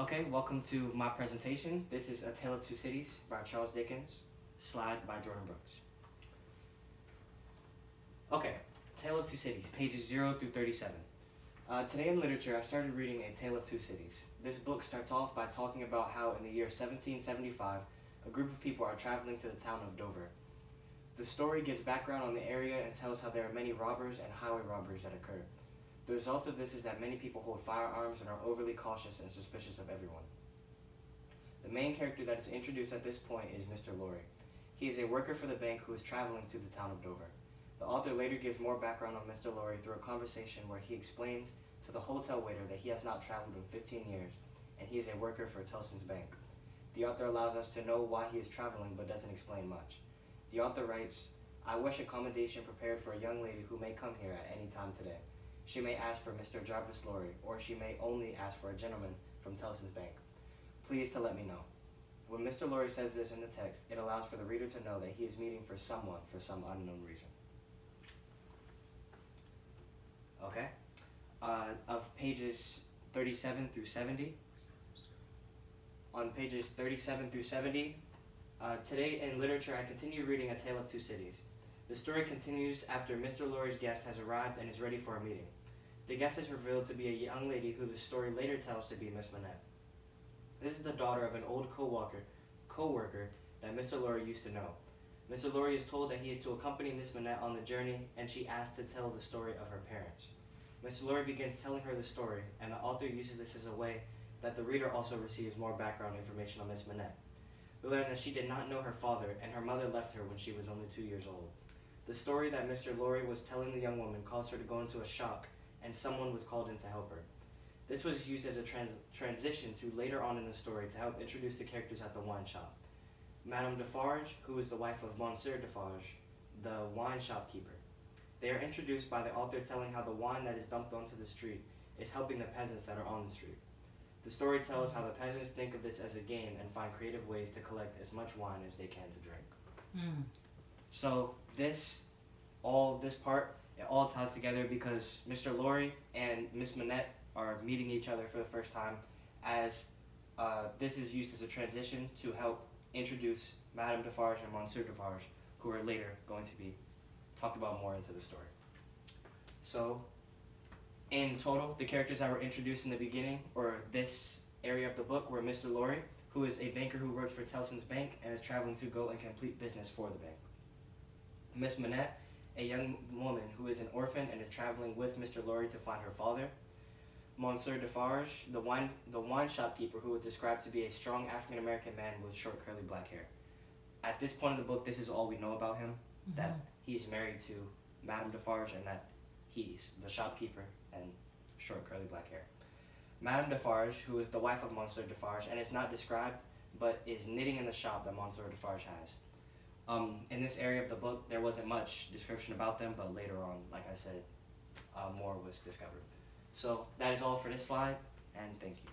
Okay, welcome to my presentation. This is A Tale of Two Cities by Charles Dickens, slide by Jordan Brooks. Okay, Tale of Two Cities, pages 0 through 37. Today in literature, I started reading A Tale of Two Cities. This book starts off by talking about how in the year 1775, a group of people are traveling to the town of Dover. The story gives background on the area and tells how there are many robbers and highway robberies that occur. The result of this is that many people hold firearms and are overly cautious and suspicious of everyone. The main character that is introduced at this point is Mr. Lorry. He is a worker for the bank who is traveling to the town of Dover. The author later gives more background on Mr. Lorry through a conversation where he explains to the hotel waiter that he has not traveled in 15 years and he is a worker for Tellson's Bank. The author allows us to know why he is traveling but doesn't explain much. The author writes, "I wish accommodation prepared for a young lady who may come here at any time today. She may ask for Mr. Jarvis Lorry, or she may only ask for a gentleman from Tellson's Bank. Please to let me know." When Mr. Lorry says this in the text, it allows for the reader to know that he is meeting for someone for some unknown reason. Okay? Of pages 37 through 70. On pages 37 through 70, today in literature I continue reading A Tale of Two Cities. The story continues after Mr. Lorry's guest has arrived and is ready for a meeting. The guest is revealed to be a young lady who the story later tells to be Miss Manette. This is the daughter of an old co-worker that Mr. Lorry used to know. Mr. Lorry is told that he is to accompany Miss Manette on the journey, and she asks to tell the story of her parents. Mr. Lorry begins telling her the story, and the author uses this as a way that the reader also receives more background information on Miss Manette. We learn that she did not know her father, and her mother left her when she was only 2 years old. The story that Mr. Lorry was telling the young woman caused her to go into a shock, and someone was called in to help her. This was used as a transition to later on in the story to help introduce the characters at the wine shop. Madame Defarge, who is the wife of Monsieur Defarge, the wine shopkeeper. They are introduced by the author telling how the wine that is dumped onto the street is helping the peasants that are on the street. The story tells how the peasants think of this as a game and find creative ways to collect as much wine as they can to drink. So this part, it all ties together because Mr. Lorry and Miss Manette are meeting each other for the first time, as this is used as a transition to help introduce Madame Defarge and Monsieur Defarge, who are later going to be talked about more into the story. So in total, the characters that were introduced in the beginning, or this area of the book, were Mr. Lorry, who is a banker who works for Tellson's Bank and is traveling to go and complete business for the bank. Miss Manette, a young woman who is an orphan and is traveling with Mr. Lorry to find her father. Monsieur Defarge, the wine shopkeeper, who was described to be a strong African American man with short curly black hair. At this point in the book, this is all we know about him, that he's married to Madame Defarge and that he's the shopkeeper and short curly black hair. Madame Defarge, who is the wife of Monsieur Defarge and is not described, but is knitting in the shop that Monsieur Defarge has. In this area of the book, there wasn't much description about them, but later on, like I said, more was discovered. So that is all for this slide, and thank you.